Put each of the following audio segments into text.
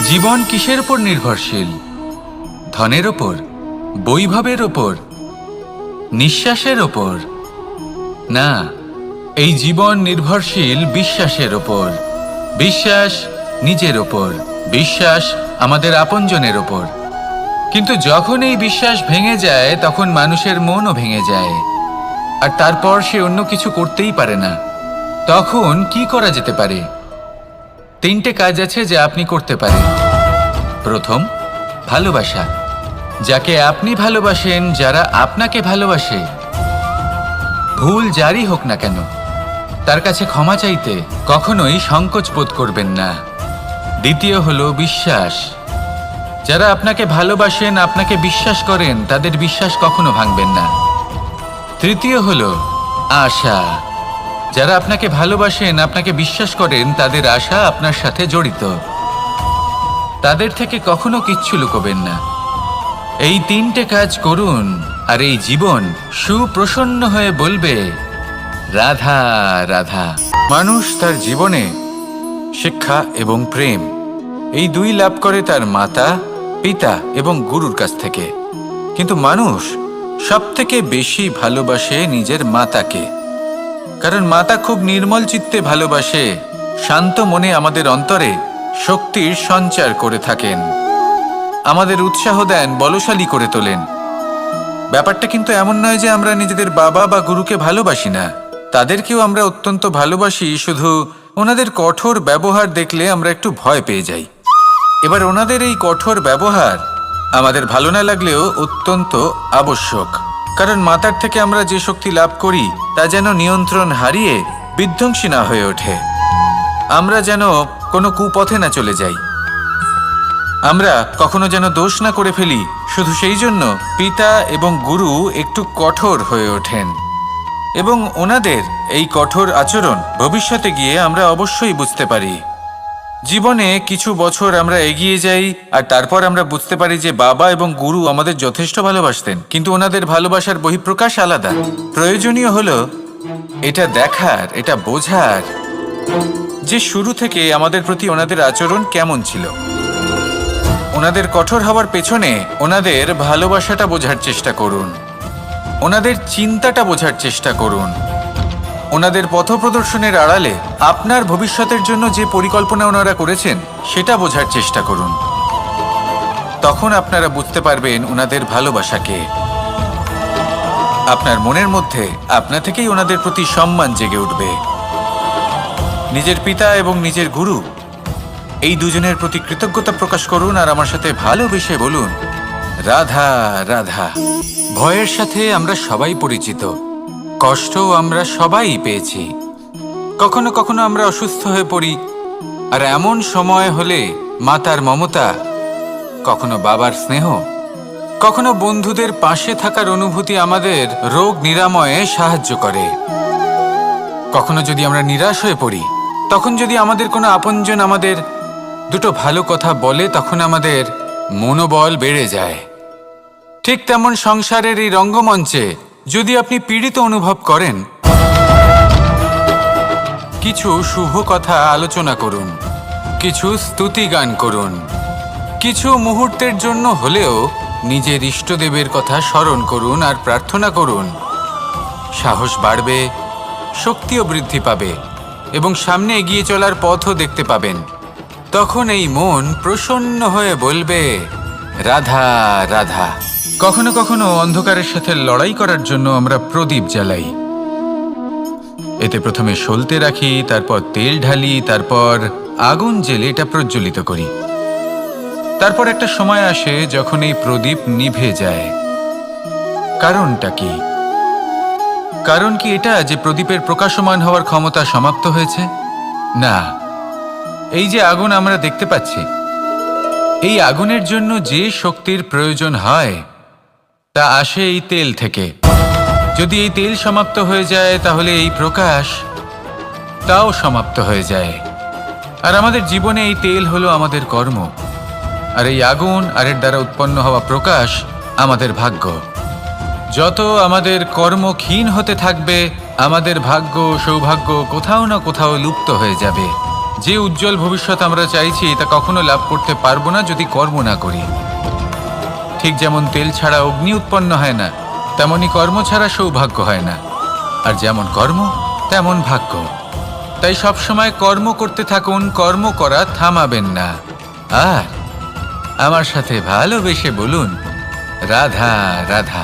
জীবন কিসের উপর নির্ভরশীল? ধনের ওপর, বৈভবের ওপর, নিঃশ্বাসের ওপর? না, এই জীবন নির্ভরশীল বিশ্বাসের ওপর। বিশ্বাস নিজের ওপর, বিশ্বাস আমাদের আপনজনের ওপর। কিন্তু যখন এই বিশ্বাস ভেঙে যায় তখন মানুষের মনও ভেঙে যায়, আর তারপর সে অন্য কিছু করতেই পারে না। তখন কি করা যেতে পারে? 3টে কাজ আছে যা আপনি করতে পারেন। প্রথম, ভালোবাসা। যাকে আপনি ভালোবাসেন, যারা আপনাকে ভালোবাসে, ভুল যারই হোক না কেন, তার কাছে ক্ষমা চাইতে কখনোই সংকোচ বোধ করবেন না। দ্বিতীয় হলো বিশ্বাস। যারা আপনাকে ভালোবাসেন, আপনাকে বিশ্বাস করেন, তাদের বিশ্বাস কখনো ভাঙবেন না। তৃতীয় হলো আশা। যারা আপনাকে ভালোবাসেন, আপনাকে বিশ্বাস করেন, তাদের আশা আপনার সাথে জড়িত। তাদের থেকে কখনো কিচ্ছু লুকোবেন না। এই 3টে কাজ করুন আর এই জীবন সুপ্রসন্ন হয়ে বলবে, রাধা রাধা। মানুষ তার জীবনে শিক্ষা এবং প্রেম এই 2 লাভ করে তার মাতা, পিতা এবং গুরুর কাছ থেকে। কিন্তু মানুষ সবথেকে বেশি ভালোবাসে নিজের মাতাকে। কারণ মাতা খুব নির্মল চিত্তে ভালোবাসে, শান্ত মনে আমাদের অন্তরে শক্তির সঞ্চার করে থাকেন, আমাদের উৎসাহ দেন, বলশালী করে তোলেন। ব্যাপারটা কিন্তু এমন নয় যে আমরা নিজেদের বাবা বা গুরুকে ভালোবাসি না। তাদেরকেও আমরা অত্যন্ত ভালোবাসি, শুধু ওনাদের কঠোর ব্যবহার দেখলে আমরা একটু ভয় পেয়ে যাই। এবার ওনাদের এই কঠোর ব্যবহার আমাদের ভালো না লাগলেও অত্যন্ত আবশ্যক। কারণ মাতার থেকে আমরা যে শক্তি লাভ করি তা যেন নিয়ন্ত্রণ হারিয়ে বিধ্বংসী না হয়ে ওঠে। আমরা যেন কোনো কুপথে না চলে যাই, আমরা কখনো যেন দোষ না করে ফেলি। শুধু সেই জন্য পিতা এবং গুরু একটু কঠোর হয়ে ওঠেন, এবং ওনাদের এই কঠোর আচরণ ভবিষ্যতে গিয়ে আমরা অবশ্যই বুঝতে পারি। জীবনে কিছু বছর আমরা এগিয়ে যাই আর তারপর আমরা বুঝতে পারি যে বাবা এবং গুরু আমাদের যথেষ্ট ভালোবাসতেন, কিন্তু ওনাদের ভালোবাসার বহিঃপ্রকাশ আলাদা। প্রয়োজনীয় হলো এটা দেখার, এটা বোঝার যে শুরু থেকে আমাদের প্রতি ওনাদের আচরণ কেমন ছিল। ওনাদের কঠোর হওয়ার পেছনে ওনাদের ভালোবাসাটা বোঝার চেষ্টা করুন, ওনাদের চিন্তাটা বোঝার চেষ্টা করুন, ওনাদের পথপ্রদর্শনের আড়ালে আপনার ভবিষ্যতের জন্য যে পরিকল্পনা ওনারা করেছেন সেটা বোঝার চেষ্টা করুন। তখন আপনারা বুঝতে পারবেন ওনাদের ভালোবাসাকে। আপনার মনের মধ্যে আপনা থেকেই ওনাদের প্রতি সম্মান জেগে উঠবে। নিজের পিতা এবং নিজের গুরু এই দুজনের প্রতি কৃতজ্ঞতা প্রকাশ করুন আর আমার সাথে ভালোবেসে বলুন, রাধা রাধা। ভয়ের সাথে আমরা সবাই পরিচিত, কষ্টও আমরা সবাই পেয়েছি। কখনো কখনো আমরা অসুস্থ হয়ে পড়ি, আর এমন সময় হলে মাতার মমতা, কখনো বাবার স্নেহ, কখনো বন্ধুদের পাশে থাকার অনুভূতি আমাদের রোগ নিরাময়ে সাহায্য করে। কখনো যদি আমরা নিরাশ হয়ে পড়ি, তখন যদি আমাদের কোনো আপনজন আমাদের 2টো ভালো কথা বলে, তখন আমাদের মনোবল বেড়ে যায়। ঠিক তেমন সংসারের এই রঙ্গমঞ্চে যদি আপনি পীড়িত অনুভব করেন, কিছু শুভ কথা আলোচনা করুন, কিছু স্তুতি গান করুন, কিছু মুহূর্তের জন্য হলেও নিজের ইষ্টদেবের কথা স্মরণ করুন আর প্রার্থনা করুন। সাহস বাড়বে, শক্তিও বৃদ্ধি পাবে এবং সামনে এগিয়ে চলার পথও দেখতে পাবেন। তখন এই মন প্রসন্ন হয়ে বলবে, রাধা রাধা। কখনো কখনো অন্ধকারের সাথে লড়াই করার জন্য আমরা প্রদীপ জ্বালাই। এতে প্রথমে সলতে রাখি, তারপর তেল ঢালি, তারপর আগুন জেলে এটা প্রজ্বলিত করি। তারপর একটা সময় আসে যখন এই প্রদীপ নিভে যায়। কারণটা কি? কারণ কি এটা যে প্রদীপের প্রকাশমান হওয়ার ক্ষমতা সমাপ্ত হয়েছে? না, এই যে আগুন আমরা দেখতে পাচ্ছি, এই আগুনের জন্য যে শক্তির প্রয়োজন হয় তা আসে এই তেল থেকে। যদি এই তেল সমাপ্ত হয়ে যায় তাহলে এই প্রকাশ তাও সমাপ্ত হয়ে যায়। আর আমাদের জীবনে এই তেল হলো আমাদের কর্ম, আর এই আগুন আর এর দ্বারা উৎপন্ন হওয়া প্রকাশ আমাদের ভাগ্য। যত আমাদের কর্ম ক্ষীণ হতে থাকবে, আমাদের ভাগ্য, সৌভাগ্য কোথাও না কোথাও লুপ্ত হয়ে যাবে। যে উজ্জ্বল ভবিষ্যৎ আমরা চাইছি তা কখনো লাভ করতে পারবো না যদি কর্ম না করি। ঠিক যেমন তেল ছাড়া অগ্নি উৎপন্ন হয় না, তেমনই কর্ম ছাড়া সৌভাগ্য হয় না। আর যেমন কর্ম তেমন ভাগ্য। তাই সবসময় কর্ম করতে থাকুন, কর্ম করা থামাবেন না। আর আমার সাথে ভালোবেসে বলুন, রাধা রাধা।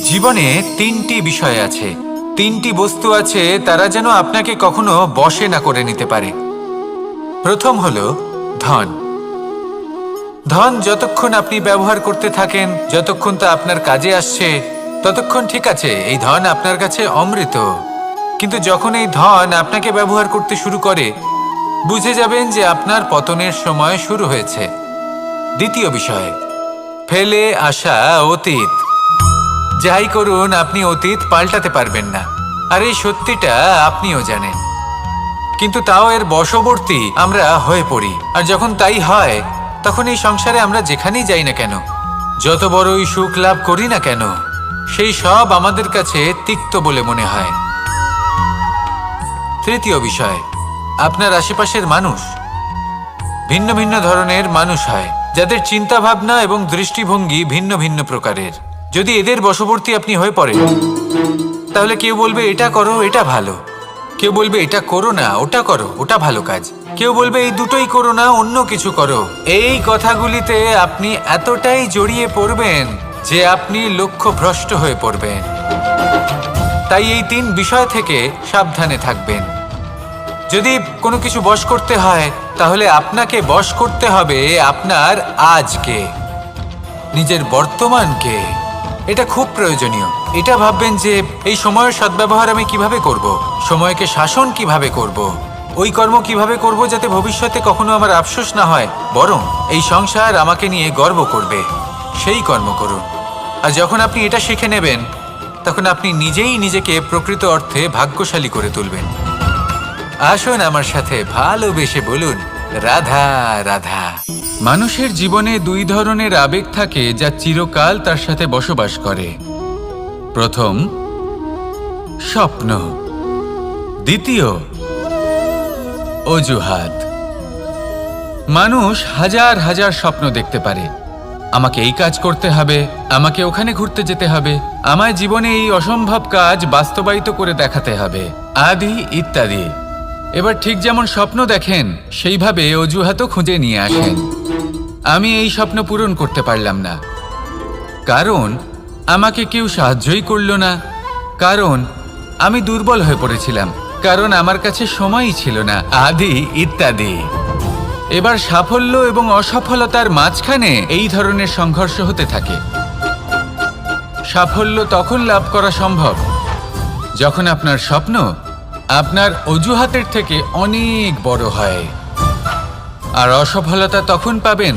জীবনে তিনটি বিষয় আছে, তিনটি বস্তু আছে, তারা যেন আপনাকে কখনো বশে না করে নিতে পারে। প্রথম হলো ধন। ধন যতক্ষণ আপনি ব্যবহার করতে থাকেন, যতক্ষণ তা আপনার কাজে আসছে, ততক্ষণ ঠিক আছে, এই ধন আপনার কাছে অমৃত। কিন্তু যখন এই ধন আপনাকে ব্যবহার করতে শুরু করে, বুঝে যাবেন যে আপনার পতনের সময় শুরু হয়েছে। দ্বিতীয় বিষয়, ফেলে আসা অতীত। যাই করুন, আপনি অতীত পাল্টাতে পারবেন না, আর এই সত্যিটা আপনিও জানেন। কিন্তু তাও এর বশবর্তী আমরা হয়ে পড়ি। আর যখন তাই হয়, তখন এই সংসারে আমরা যেখানেই যাই না কেন, যত বড়ই সুখ লাভ করি না কেন, সেই সব আমাদের কাছে তিক্ত বলে মনে হয়। তৃতীয় বিষয়, আপনার আশেপাশের মানুষ ভিন্ন ভিন্ন ধরনের মানুষ হয়, যাদের চিন্তা ভাবনা এবং দৃষ্টিভঙ্গি ভিন্ন ভিন্ন প্রকারের। যদি এদের বশবর্তী আপনি হয়ে পড়েন, তাহলে কেউ বলবে এটা করো, এটা ভালো। কেউ বলবে এটা করো না, ওটা করো, ওটা ভালো কাজ। কেউ বলবে এই দুটোই করো না, অন্য কিছু করো। এই কথাগুলিতে আপনি এতটাই জড়িয়ে পড়বেন যে আপনি লক্ষ্যভ্রষ্ট হয়ে পড়বেন। তাই এই তিন বিষয় থেকে সাবধানে থাকবেন। যদি কোনো কিছু বশ করতে হয়, তাহলে আপনাকে বশ করতে হবে আপনার আজকে, নিজের বর্তমানকে। এটা খুব প্রয়োজনীয়। এটা ভাববেন যে এই সময়ের সদ্ব্যবহার আমি কিভাবে করব, সময়কে শাসন কিভাবে করব, ওই কর্ম কিভাবে করব যাতে ভবিষ্যতে কখনো আমার আফসোস না হয়, বরং এই সংসার আমাকে নিয়ে গর্ব করবে, সেই কর্ম করুন। আর যখন আপনি এটা শিখে নেবেন, তখন আপনি নিজেই নিজেকে প্রকৃত অর্থে ভাগ্যশালী করে তুলবেন। আসুন আমার সাথে ভালোবেসে বলুন, রাধা রাধা। মানুষের জীবনে দুই ধরনের আবেগ থাকে যা চিরকাল তার সাথে বসবাস করে। প্রথম, স্বপ্ন। দ্বিতীয়, অজুহাত। মানুষ হাজার হাজার স্বপ্ন দেখতে পারে। আমাকে এই কাজ করতে হবে, আমাকে ওখানে ঘুরতে যেতে হবে, আমায় জীবনে এই অসম্ভব কাজ বাস্তবায়িত করে দেখাতে হবে, আদি ইত্যাদি। এবার ঠিক যেমন স্বপ্ন দেখেন, সেইভাবে অজুহাতও খুঁজে নিয়ে আসেন। আমি এই স্বপ্ন পূরণ করতে পারলাম না, কারণ আমাকে কেউ সাহায্যই করলো না, কারণ আমি দুর্বল হয়ে পড়েছিলাম, কারণ আমার কাছে সময়ই ছিল না, আদি ইত্যাদি। এবার সাফল্য এবং অসফলতার মাঝখানে এই ধরনের সংঘর্ষ হতে থাকে। সাফল্য তখন লাভ করা সম্ভব যখন আপনার স্বপ্ন আপনার অজুহাতের থেকে অনেক বড় হয়, আর অসফলতা তখন পাবেন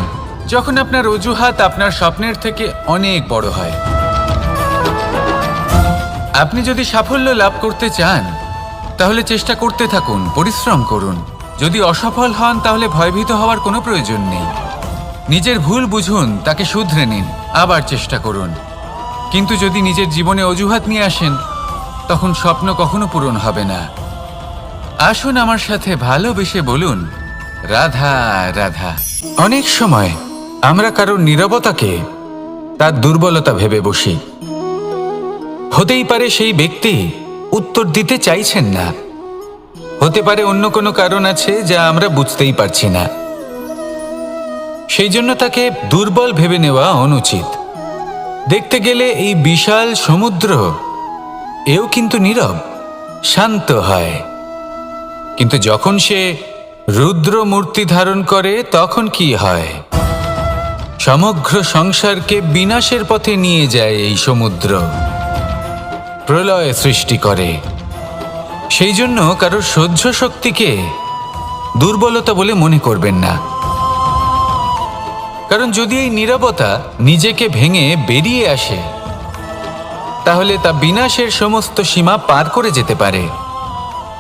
যখন আপনার অজুহাত আপনার স্বপ্নের থেকে অনেক বড় হয়। আপনি যদি সাফল্য লাভ করতে চান, তাহলে চেষ্টা করতে থাকুন, পরিশ্রম করুন। যদি অসফল হন, তাহলে ভয়ভীত হওয়ার কোনো প্রয়োজন নেই। নিজের ভুল বুঝুন, তাকে শুধরে নিন, আবার চেষ্টা করুন। কিন্তু যদি নিজের জীবনে অজুহাত নিয়ে আসেন, তখন স্বপ্ন কখনো পূরণ হবে না। আসুন আমার সাথে ভালোবেসে বলুন, রাধা রাধা। অনেক সময় আমরা কারোর নীরবতাকে তার দুর্বলতা ভেবে বসি। হতেই পারে সেই ব্যক্তি উত্তর দিতে চাইছেন না, হতে পারে অন্য কোনো কারণ আছে যা আমরা বুঝতেই পারছি না। সেই জন্য তাকে দুর্বল ভেবে নেওয়া অনুচিত। দেখতে গেলে এই বিশাল সমুদ্র এও কিন্তু নীরব, শান্ত হয়। কিন্তু যখন সে রুদ্র মূর্তি ধারণ করে, তখন কি হয়? সমগ্র সংসারকে বিনাশের পথে নিয়ে যায় এই সমুদ্র, প্রলয় সৃষ্টি করে। সেই জন্য কারোর সহ্য শক্তিকে দুর্বলতা বলে মনে করবেন না, কারণ যদি এই নীরবতা নিজেকে ভেঙে বেরিয়ে আসে, তাহলে তা বিনাশের সমস্ত সীমা পার করে যেতে পারে।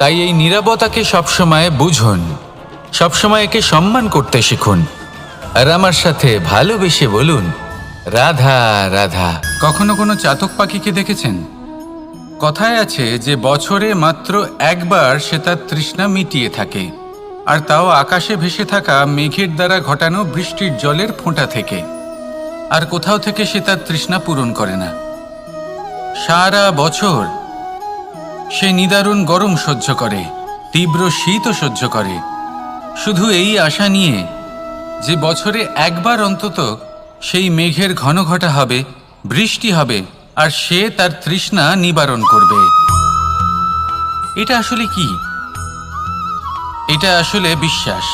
তাই এই নীরবতাকে সবসময় বুঝুন, সবসময় একে সম্মান করতে শিখুন। আর আমার সাথে ভালোবেসে বলুন, রাধা রাধা। কখনো কোনো চাতক পাখিকে দেখেছেন? কথায় আছে যে বছরে মাত্র একবার সে তার তৃষ্ণা মিটিয়ে থাকে, আর তাও আকাশে ভেসে থাকা মেঘের দ্বারা ঘটানো বৃষ্টির জলের ফোঁটা থেকে। আর কোথাও থেকে সে তার তৃষ্ণা পূরণ করে না। সারা বছর সে নিদারুণ গরম সহ্য করে, তীব্র শীতও সহ্য করে, শুধু এই আশা নিয়ে যে বছরে একবার অন্তত সেই মেঘের ঘন ঘটা হবে, বৃষ্টি হবে, আর সে তার তৃষ্ণা নিবারণ করবে। এটা আসলে কি? এটা আসলে বিশ্বাস।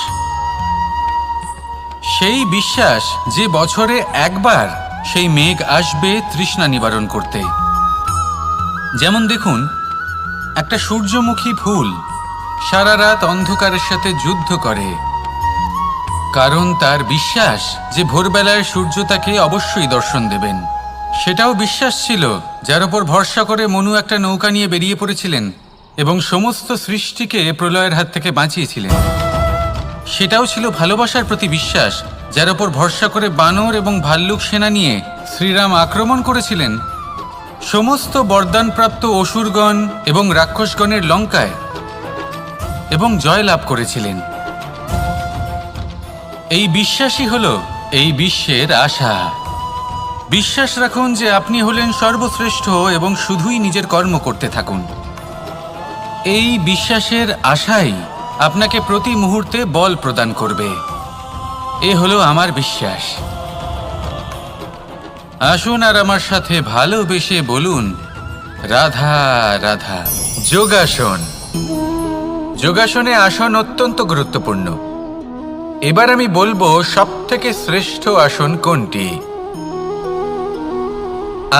সেই বিশ্বাস যে বছরে একবার সেই মেঘ আসবে তৃষ্ণা নিবারণ করতে। যেমন দেখুন, একটা সূর্যমুখী ফুল সারা রাত অন্ধকারের সাথে যুদ্ধ করে, কারণ তার বিশ্বাস যে ভোরবেলায় সূর্য তাকে অবশ্যই দর্শন দেবেন। সেটাও বিশ্বাস ছিল যার উপর ভরসা করে মনু একটা নৌকা নিয়ে বেরিয়ে পড়েছিলেন এবং সমস্ত সৃষ্টিকে প্রলয়ের হাত থেকে বাঁচিয়েছিলেন। সেটাও ছিল ভালোবাসার প্রতি বিশ্বাস যার উপর ভরসা করে বানর এবং ভাল্লুক সেনা নিয়ে শ্রীরাম আক্রমণ করেছিলেন সমস্ত বরদানপ্রাপ্ত অসুরগণ এবং রাক্ষসগণের লঙ্কায় এবং জয় লাভ করেছিলেন। এই বিশ্বাসই হলো এই বিশ্বের আশা। বিশ্বাস রাখুন যে আপনি হলেন সর্বশ্রেষ্ঠ এবং শুধুই নিজের কর্ম করতে থাকুন। এই বিশ্বাসের আশাই আপনাকে প্রতি মুহূর্তে বল প্রদান করবে। এ হলো আমার বিশ্বাস। আসুন আর আমার সাথে ভালোবেসে বলুন, রাধা রাধা। যোগাসন। যোগাসনে আসন অত্যন্ত গুরুত্বপূর্ণ। এবার আমি বলবো সবথেকে শ্রেষ্ঠ আসন কোনটি।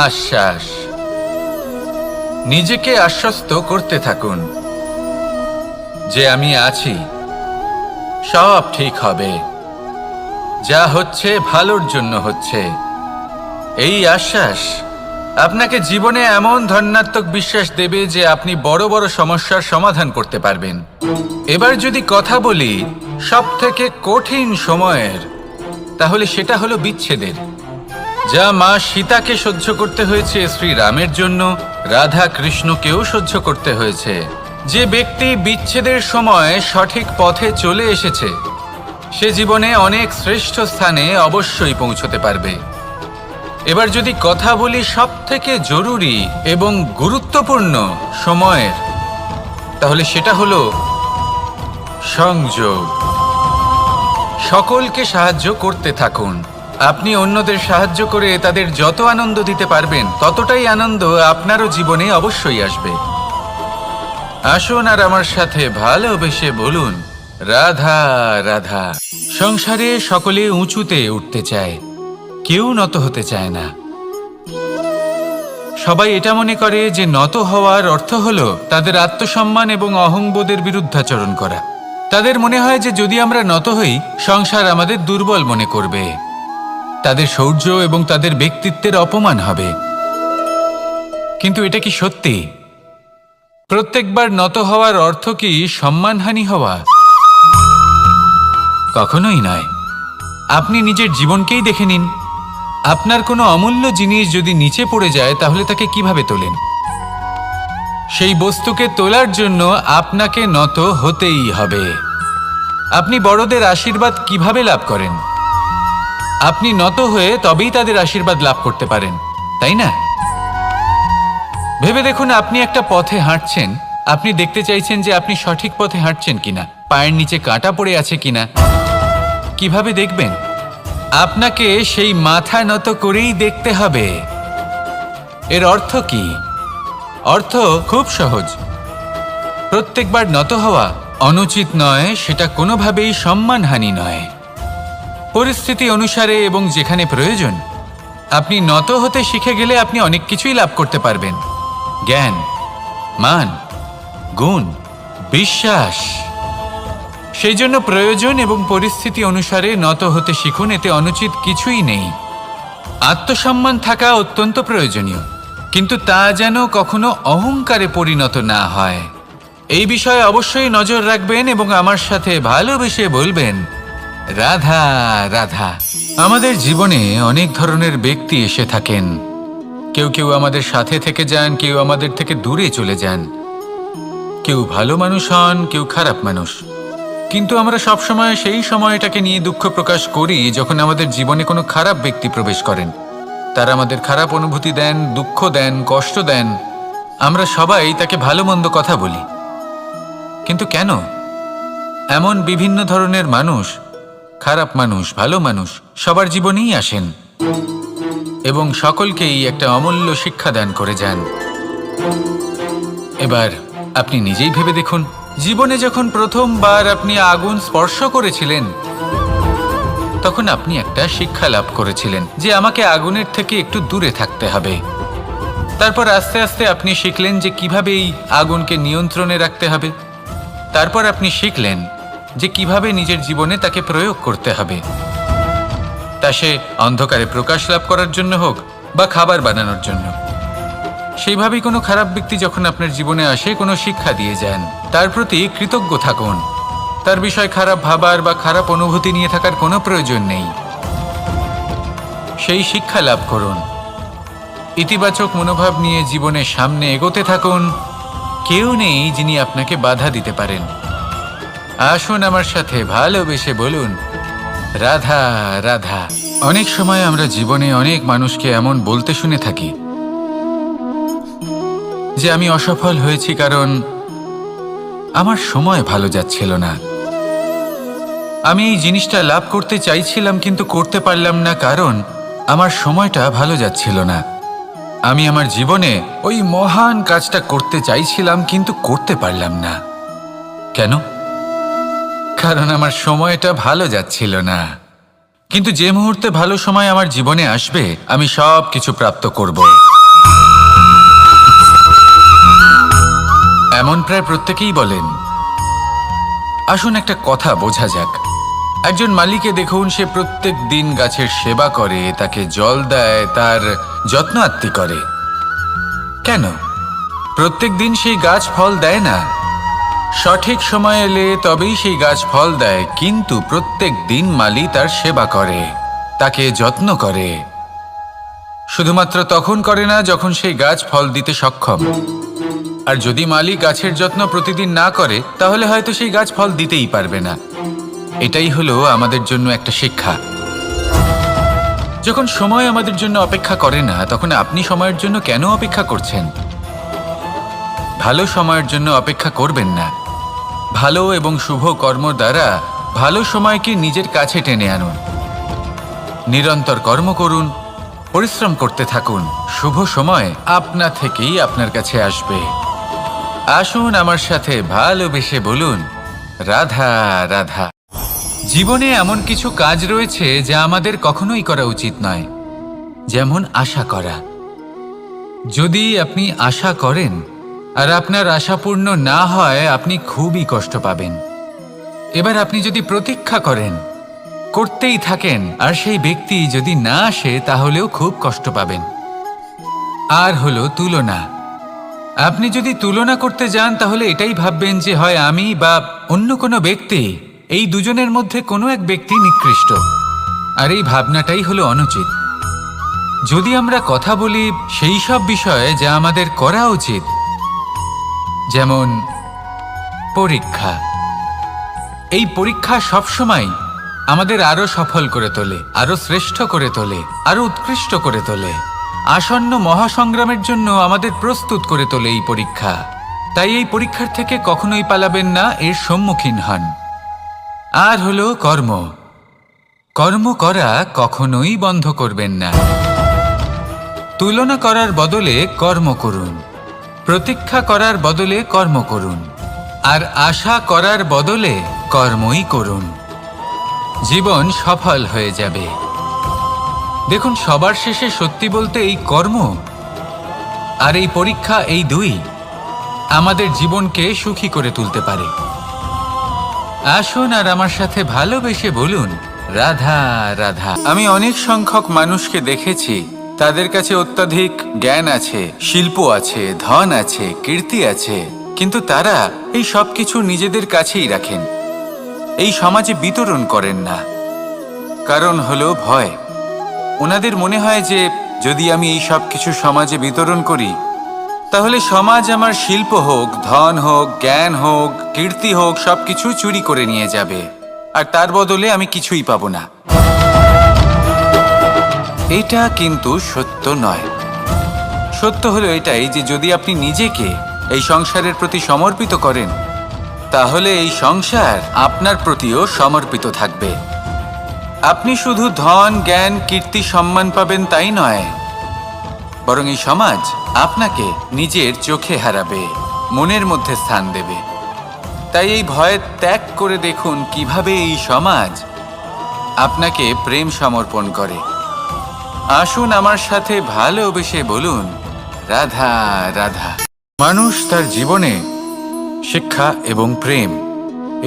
আশ্বাস। নিজেকে আশ্বস্ত করতে থাকুন যে আমি আছি, সব ঠিক হবে, যা হচ্ছে ভালোর জন্য হচ্ছে। এই আশ্বাস আপনাকে জীবনে এমন ধন্যাত্মক বিশ্বাস দেবে যে আপনি বড় বড় সমস্যার সমাধান করতে পারবেন। এবার যদি কথা বলি সবথেকে কঠিন সময়ের, তাহলে সেটা হলো বিচ্ছেদের। যা মা সীতাকে সহ্য করতে হয়েছে শ্রীরামের জন্য, রাধা কৃষ্ণকেও সহ্য করতে হয়েছে। যে ব্যক্তি বিচ্ছেদের সময় সঠিক পথে চলে এসেছে সে জীবনে অনেক শ্রেষ্ঠ স্থানে অবশ্যই পৌঁছতে পারবে। এবার যদি কথা বলি সবথেকে জরুরি এবং গুরুত্বপূর্ণ সময়ের, তাহলে সেটা হলো সংযোগ। সকলকে সাহায্য করতে থাকুন। আপনি অন্যদের সাহায্য করে তাদের যত আনন্দ দিতে পারবেন ততটাই আনন্দ আপনারও জীবনে অবশ্যই আসবে। আসুন আর আমার সাথে ভালোবেসে বলুন, রাধা রাধা। সংসারে সকলে উঁচুতে উঠতে চায়, কেউ নত হতে চায় না। সবাই এটা মনে করে যে নত হওয়ার অর্থ হলো তাদের আত্মসম্মান এবং অহংবোধের বিরুদ্ধাচরণ করা। তাদের মনে হয় যে যদি আমরা নত হই সংসার আমাদের দুর্বল মনে করবে, তাদের শৌর্য এবং তাদের ব্যক্তিত্বের অপমান হবে। কিন্তু এটা কি সত্যি? প্রত্যেকবার নত হওয়ার অর্থ কি সম্মানহানি হওয়া? কখনোই নয়। আপনি নিজের জীবনকেই দেখে নিন। আপনার কোনো অমূল্য জিনিস যদি নিচে পড়ে যায় তাহলে তাকে কিভাবে তোলেন? সেই বস্তুকে তোলার জন্য আপনাকে নত হতেই হবে। আপনি বড়দের আশীর্বাদ কিভাবে লাভ করেন? আপনি নত হয়ে তবেই তাদের আশীর্বাদ লাভ করতে পারেন, তাই না? ভেবে দেখুন, আপনি একটা পথে হাঁটছেন, আপনি দেখতে চাইছেন যে আপনি সঠিক পথে হাঁটছেন কিনা, পায়ের নিচে কাঁটা পড়ে আছে কিনা। কিভাবে দেখবেন? আপনাকে সেই মাথা নত করেই দেখতে হবে। এর অর্থ কি? অর্থ খুব সহজ। প্রত্যেকবার নত হওয়া অনুচিত নয়, সেটা কোনোভাবেই সম্মানহানি নয়। পরিস্থিতি অনুসারে এবং যেখানে প্রয়োজন আপনি নত হতে শিখে গেলে আপনি অনেক কিছুই লাভ করতে পারবেন। জ্ঞান, মান, গুণ, বিশ্বাস। সেই জন্য প্রয়োজন এবং পরিস্থিতি অনুসারে নত হতে শিখুন। এতে অনুচিত কিছুই নেই। আত্মসম্মান থাকা অত্যন্ত প্রয়োজনীয়, কিন্তু তা যেন কখনো অহংকারে পরিণত না হয়। এই বিষয়ে অবশ্যই নজর রাখবেন এবং আমার সাথে ভালোবেসে বলবেন, রাধা রাধা। আমাদের জীবনে অনেক ধরনের ব্যক্তি এসে থাকেন। কেউ কেউ আমাদের সাথে থেকে যান, কেউ আমাদের থেকে দূরে চলে যান। কেউ ভালো মানুষ হন, কেউ খারাপ মানুষ। কিন্তু আমরা সবসময় সেই সময়টাকে নিয়ে দুঃখ প্রকাশ করি যখন আমাদের জীবনে কোনো খারাপ ব্যক্তি প্রবেশ করেন। তারা আমাদের খারাপ অনুভূতি দেন, দুঃখ দেন, কষ্ট দেন। আমরা সবাই তাকে ভালো মন্দ কথা বলি। কিন্তু কেন? এমন বিভিন্ন ধরনের মানুষ, খারাপ মানুষ, ভালো মানুষ সবার জীবনেই আসেন এবং সকলকেই একটা অমূল্য শিক্ষা দান করে যান। এবার আপনি নিজেই ভেবে দেখুন, জীবনে যখন প্রথমবার আপনি আগুন স্পর্শ করেছিলেন তখন আপনি একটা শিক্ষা লাভ করেছিলেন যে আমাকে আগুনের থেকে একটু দূরে থাকতে হবে। তারপর আস্তে আস্তে আপনি শিখলেন যে কিভাবে এই আগুনকে নিয়ন্ত্রণে রাখতে হবে। তারপর আপনি শিখলেন যে কিভাবে নিজের জীবনে তাকে প্রয়োগ করতে হবে, তা সে অন্ধকারে প্রকাশ লাভ করার জন্য হোক বা খাবার বানানোর জন্য। সেইভাবেই কোনো খারাপ ব্যক্তি যখন আপনার জীবনে আসে কোনো শিক্ষা দিয়ে যান, তার প্রতি কৃতজ্ঞ থাকুন। তার বিষয় খারাপ ভাবার বা খারাপ অনুভূতি নিয়ে থাকার কোনো প্রয়োজন নেই। সেই শিক্ষা লাভ করুন, ইতিবাচক মনোভাব নিয়ে জীবনের সামনে এগোতে থাকুন। কেউ নেই যিনি আপনাকে বাধা দিতে পারেন। আসুন আমার সাথে ভালোবেসে বলুন, রাধা রাধা। অনেক সময় আমরা জীবনে অনেক মানুষকে এমন বলতে শুনে থাকি যে আমি অসফল হয়েছি কারণ আমার সময় ভালো যাচ্ছিল না। আমি এই জিনিসটা লাভ করতে চাইছিলাম কিন্তু করতে পারলাম না কারণ আমার সময়টা ভালো যাচ্ছিল না। আমি আমার জীবনে ওই মহান কাজটা করতে চাইছিলাম কিন্তু করতে পারলাম না। কেন? কারণ আমার সময়টা ভালো যাচ্ছিল না। কিন্তু যে মুহূর্তে ভালো সময় আমার জীবনে আসবে আমি সব কিছু প্রাপ্ত করব। এমন প্রায় প্রত্যেকেই বলেন। আসুন একটা কথা বোঝা যাক। একজন মালিকে দেখুন, সে প্রত্যেক দিন গাছের সেবা করে, তাকে জল দেয়, তার যত্ন আত্তি করে। কেন? প্রত্যেক দিন সেই গাছ ফল দেয় না। সঠিক সময় এলে তবেই সেই গাছ ফল দেয়, কিন্তু প্রত্যেক দিন মালি তার সেবা করে, তাকে যত্ন করে। শুধুমাত্র তখন করে না যখন সেই গাছ ফল দিতে সক্ষম। আর যদি মালি গাছের যত্ন প্রতিদিন না করে তাহলে হয়তো সেই গাছ ফল দিতেই পারবে না। এটাই হলো আমাদের জন্য একটা শিক্ষা। যখন সময় আমাদের জন্য অপেক্ষা করে না তখন আপনি সময়ের জন্য কেন অপেক্ষা করছেন? ভালো সময়ের জন্য অপেক্ষা করবেন না। ভালো এবং শুভ কর্ম দ্বারা ভালো সময়কে নিজের কাছে টেনে আনুন। নিরন্তর কর্ম করুন, পরিশ্রম করতে থাকুন। শুভ সময় আপনা থেকেই আপনার কাছে আসবে। আসুন আমার সাথে ভালোবেসে বলুন, রাধা রাধা। জীবনে এমন কিছু কাজ রয়েছে যা আমাদের কখনোই করা উচিত নয়, যেমন আশা করা। যদি আপনি আশা করেন আর আপনার আশা পূর্ণ না হয় আপনি খুবই কষ্ট পাবেন। এবার আপনি যদি প্রতীক্ষা করেন, করতেই থাকেন, আর সেই ব্যক্তি যদি না আসে তাহলেও খুব কষ্ট পাবেন। আর হলো তুলনা। আপনি যদি তুলনা করতে যান তাহলে এটাই ভাববেন যে হয় আমি বা অন্য কোনো ব্যক্তি, এই দুজনের মধ্যে কোনো এক ব্যক্তি নিকৃষ্ট। আর এই ভাবনাটাই হলো অনুচিত। যদি আমরা কথা বলি সেই সব বিষয়ে যা আমাদের করা উচিত, যেমন পরীক্ষা। এই পরীক্ষা সবসময় আমাদের আরো সফল করে তোলে, আরো শ্রেষ্ঠ করে তোলে, আরো উৎকৃষ্ট করে তোলে। আসন্ন মহাসংগ্রামের জন্য আমাদের প্রস্তুত করে তোলে এই পরীক্ষা। তাই এই পরীক্ষার থেকে কখনোই পালাবেন না, এর সম্মুখীন হন। আর হলো কর্ম। কর্ম করা কখনোই বন্ধ করবেন না। তুলনা করার বদলে কর্ম করুন, প্রতীক্ষা করার বদলে কর্ম করুন, আর আশা করার বদলে কর্মই করুন। জীবন সফল হয়ে যাবে। দেখুন, সবার শেষে সত্যি বলতে এই কর্ম আর এই পরীক্ষা, এই দুই আমাদের জীবনকে সুখী করে তুলতে পারে। আসুন আর আমার সাথে ভালোবেসে বলুন, রাধা রাধা। আমি অনেক সংখ্যক মানুষকে দেখেছি, তাদের কাছে অত্যাধিক জ্ঞান আছে, শিল্প আছে, ধন আছে, কীর্তি আছে, কিন্তু তারা এই সব কিছু নিজেদের কাছেই রাখেন, এই সমাজে বিতরণ করেন না। কারণ হলো ভয়। ওনাদের মনে হয় যে যদি আমি এই সব কিছু সমাজে বিতরণ করি তাহলে সমাজ আমার শিল্প হোক, ধন হোক, জ্ঞান হোক, কীর্তি হোক, সবকিছু চুরি করে নিয়ে যাবে, আর তার বদলে আমি কিছুই পাবো না। এটা কিন্তু সত্য নয়। সত্য হলো এটাই যে যদি আপনি নিজেকে এই সংসারের প্রতি সমর্পিত করেন, তাহলে এই সংসার আপনার প্রতিও সমর্পিত থাকবে। আপনি শুধু ধন, জ্ঞান, কীর্তি, সম্মান পাবেন তাই নয়, বরং এই সমাজ আপনাকে নিজের চোখে হারাবে, মনের মধ্যে স্থান দেবে। তাই এই ভয় ত্যাগ করে দেখুন কিভাবে এই সমাজ আপনাকে প্রেম সমর্পণ করে। আসুন আমার সাথে ভালোবেসে বলুন, রাধা রাধা। মানুষ তার জীবনে শিক্ষা এবং প্রেম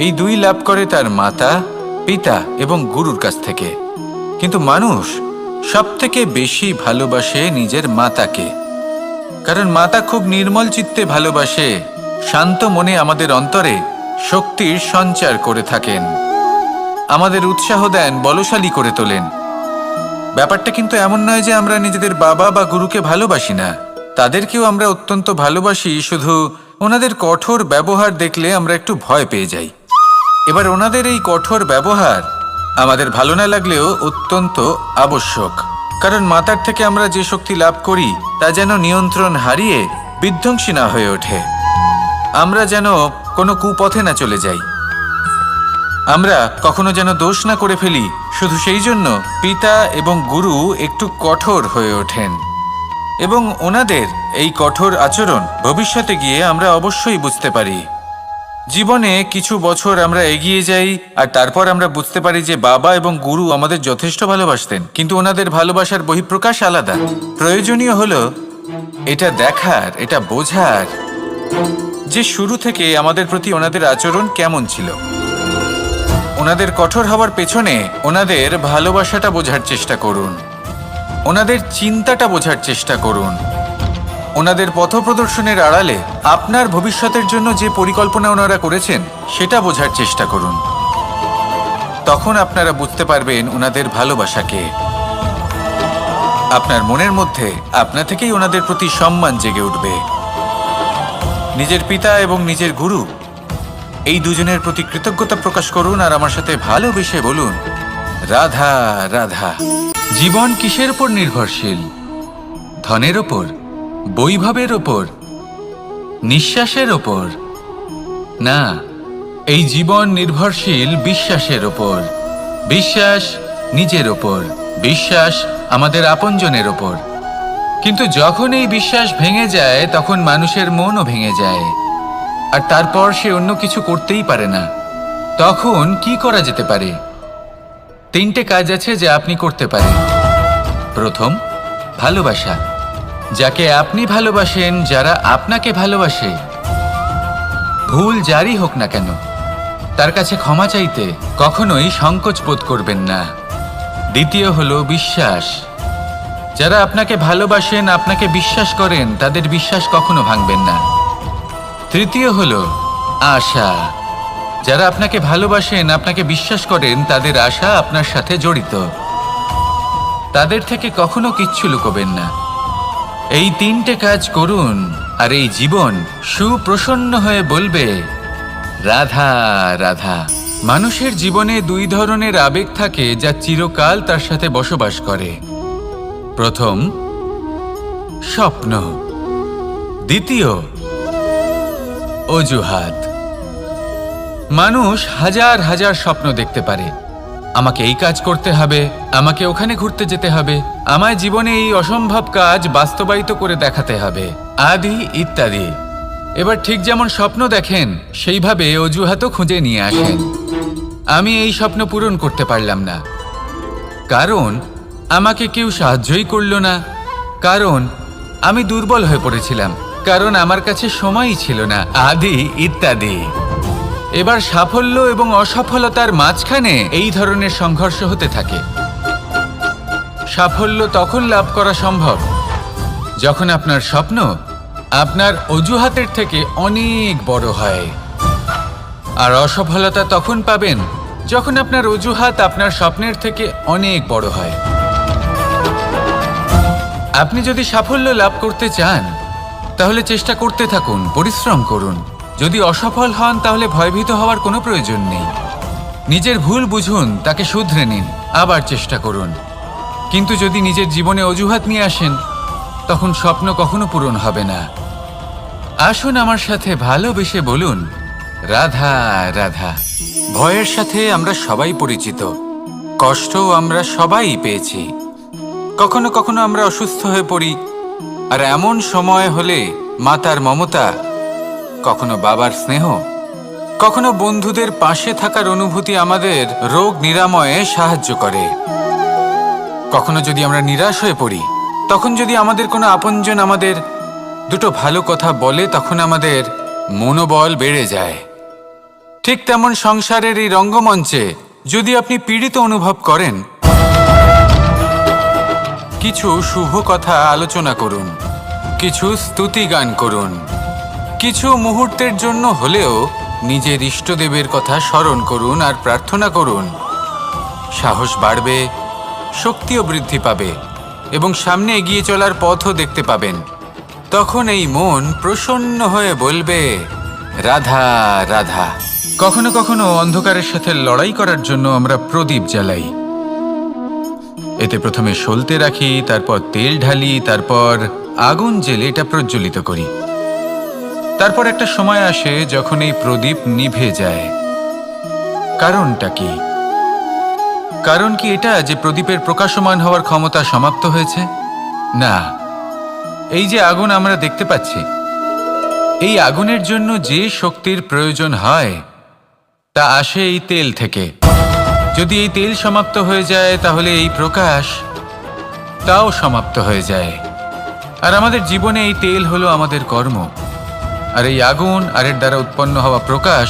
এই দুই লাভ করে তার মাতা, পিতা এবং গুরুর কাছ থেকে। কিন্তু মানুষ সবথেকে বেশি ভালোবাসে নিজের মাতাকে, কারণ মাতা খুব নির্মল চিত্তে ভালোবাসে, শান্ত মনে আমাদের অন্তরে শক্তির সঞ্চার করে থাকেন, আমাদের উৎসাহ দেন, বলশালী করে তোলেন। ব্যাপারটা কিন্তু এমন নয় যে আমরা নিজেদের বাবা বা গুরুকে ভালোবাসি না, তাদেরকেও আমরা অত্যন্ত ভালোবাসি, শুধু ওনাদের কঠোর ব্যবহার দেখলে আমরা একটু ভয় পেয়ে যাই। এবার ওনাদের এই কঠোর ব্যবহার আমাদের ভালো না লাগলেও অত্যন্ত আবশ্যক, কারণ মাতার থেকে আমরা যে শক্তি লাভ করি তা যেন নিয়ন্ত্রণ হারিয়ে বিধ্বংসী না হয়ে ওঠে, আমরা যেন কোনো কুপথে না চলে যাই, আমরা কখনো যেন দোষ না করে ফেলি। শুধু সেই জন্য পিতা এবং গুরু একটু কঠোর হয়ে ওঠেন, এবং ওনাদের এই কঠোর আচরণ ভবিষ্যতে গিয়ে আমরা অবশ্যই বুঝতে পারি। জীবনে কিছু বছর আমরা এগিয়ে যাই আর তারপর আমরা বুঝতে পারি যে বাবা এবং গুরু আমাদের যথেষ্ট ভালোবাসতেন, কিন্তু ওনাদের ভালোবাসার বহিঃপ্রকাশ আলাদা। প্রয়োজনীয় হলো এটা দেখার, এটা বোঝার যে শুরু থেকে আমাদের প্রতি ওনাদের আচরণ কেমন ছিল। ওনাদের কঠোর হওয়ার পেছনে ওনাদের ভালোবাসাটা বোঝার চেষ্টা করুন, ওনাদের চিন্তাটা বোঝার চেষ্টা করুন, ওনাদের পথপ্রদর্শনের আড়ালে আপনার ভবিষ্যতের জন্য যে পরিকল্পনা ওনারা করেছেন সেটা বোঝার চেষ্টা করুন। তখন আপনারা বুঝতে পারবেন ওনাদের ভালোবাসাকে। আপনার মনের মধ্যে আপনা থেকেই ওনাদের প্রতি সম্মান জেগে উঠবে। নিজের পিতা এবং নিজের গুরু এই দুজনের প্রতি কৃতজ্ঞতা প্রকাশ করুন আর আমার সাথে ভালোবেসে বলুন, রাধা রাধা। জীবন কিসের উপর নির্ভরশীল? ধনের ওপর, বৈভবের ওপর, নিঃশ্বাসের ওপর? না, এই জীবন নির্ভরশীল বিশ্বাসের ওপর। বিশ্বাস নিজের ওপর, বিশ্বাস আমাদের আপনজনের ওপর। কিন্তু যখন এই বিশ্বাস ভেঙে যায় তখন মানুষের মনও ভেঙে যায়, আর তারপর সে অন্য কিছু করতেই পারে না। তখন কি করা যেতে পারে? 3টে কাজ আছে যা আপনি করতে পারেন। প্রথম, ভালোবাসা। যাকে আপনি ভালোবাসেন, যারা আপনাকে ভালোবাসে, ভুল যারই হোক না কেন, তার কাছে ক্ষমা চাইতে কখনোই সংকোচ বোধ করবেন না। দ্বিতীয় হলো বিশ্বাস। যারা আপনাকে ভালোবাসেন, আপনাকে বিশ্বাস করেন, তাদের বিশ্বাস কখনো ভাঙবেন না। তৃতীয় হলো আশা। যারা আপনাকে ভালোবাসেন, আপনাকে বিশ্বাস করেন, তাদের আশা আপনার সাথে জড়িত, তাদের থেকে কখনো কিচ্ছু লুকোবেন না। এই 3টে কাজ করুন আর এই জীবন সুপ্রসন্ন হয়ে বলবে, রাধা রাধা। মানুষের জীবনে 2 ধরনের আবেগ থাকে যা চিরকাল তার সাথে বসবাস করে। প্রথম, স্বপ্ন। দ্বিতীয়, অজুহাত। মানুষ হাজার হাজার স্বপ্ন দেখতে পারে। আমাকে এই কাজ করতে হবে, আমাকে ওখানে ঘুরতে যেতে হবে, আমায় জীবনে এই অসম্ভব কাজ বাস্তবায়িত করে দেখাতে হবে, আদি ইত্যাদি। এবার ঠিক যেমন স্বপ্ন দেখেন সেইভাবে অজুহাতও খুঁজে নিয়ে আসেন। আমি এই স্বপ্ন পূরণ করতে পারলাম না, কারণ আমাকে কেউ সাহায্যই করলো না, কারণ আমি দুর্বল হয়ে পড়েছিলাম, কারণ আমার কাছে সময়ই ছিল না, আদি ইত্যাদি। এবার সাফল্য এবং অসফলতার মাঝখানে এই ধরনের সংঘর্ষ হতে থাকে। সাফল্য তখন লাভ করা সম্ভব যখন আপনার স্বপ্ন আপনার অজুহাতের থেকে অনেক বড় হয়, আর অসফলতা তখন পাবেন যখন আপনার অজুহাত আপনার স্বপ্নের থেকে অনেক বড় হয়। আপনি যদি সাফল্য লাভ করতে চান তাহলে চেষ্টা করতে থাকুন, পরিশ্রম করুন। যদি অসফল হন তাহলে ভয়ভীত হওয়ার কোনো প্রয়োজন নেই। নিজের ভুল বুঝুন, তাকে শুধরে নিন, আবার চেষ্টা করুন। কিন্তু যদি নিজের জীবনে অজুহাত নিয়ে আসেন, তখন স্বপ্ন কখনো পূরণ হবে না। আসুন আমার সাথে ভালোবেসে বলুন, রাধা রাধা। ভয়ের সাথে আমরা সবাই পরিচিত, কষ্টও আমরা সবাই পেয়েছি। কখনো কখনো আমরা অসুস্থ হয়ে পড়ি, আর এমন সময় হলে মাতার মমতা, কখনো বাবার স্নেহ, কখনো বন্ধুদের পাশে থাকার অনুভূতি আমাদের রোগ নিরাময়ে সাহায্য করে। কখনো যদি আমরা নিরাশ হয়ে পড়ি, তখন যদি আমাদের কোনো আপনজন আমাদের দুটো ভালো কথা বলে, তখন আমাদের মনোবল বেড়ে যায়। ঠিক তেমন সংসারের এই রঙ্গমঞ্চে যদি আপনি পীড়িত অনুভব করেন, কিছু শুভ কথা আলোচনা করুন, কিছু স্তুতি গান করুন, কিছু মুহূর্তের জন্য হলেও নিজের ইষ্টদেবের কথা স্মরণ করুন আর প্রার্থনা করুন। সাহস বাড়বে, শক্তিও বৃদ্ধি পাবে এবং সামনে এগিয়ে চলার পথও দেখতে পাবেন। তখন এই মন প্রসন্ন হয়ে বলবে, রাধা রাধা। কখনো কখনো অন্ধকারের সাথে লড়াই করার জন্য আমরা প্রদীপ জ্বালাই। এতে প্রথমে সলতে রাখি, তারপর তেল ঢালি, তারপর আগুন জেলে এটা প্রজ্বলিত করি। তারপর একটা সময় আসে যখন এই প্রদীপ নিভে যায়। কারণটা কি? কারণ কি এটা যে প্রদীপের প্রকাশমান হওয়ার ক্ষমতা সমাপ্ত হয়েছে? না, এই যে আগুন আমরা দেখতে পাচ্ছি, এই আগুনের জন্য যে শক্তির প্রয়োজন হয় তা আসে এই তেল থেকে। যদি এই তেল সমাপ্ত হয়ে যায় তাহলে এই প্রকাশ তাও সমাপ্ত হয়ে যায়। আর আমাদের জীবনে এই তেল হলো আমাদের কর্ম, আর এই আগুন আর এর দ্বারা উৎপন্ন হওয়া প্রকাশ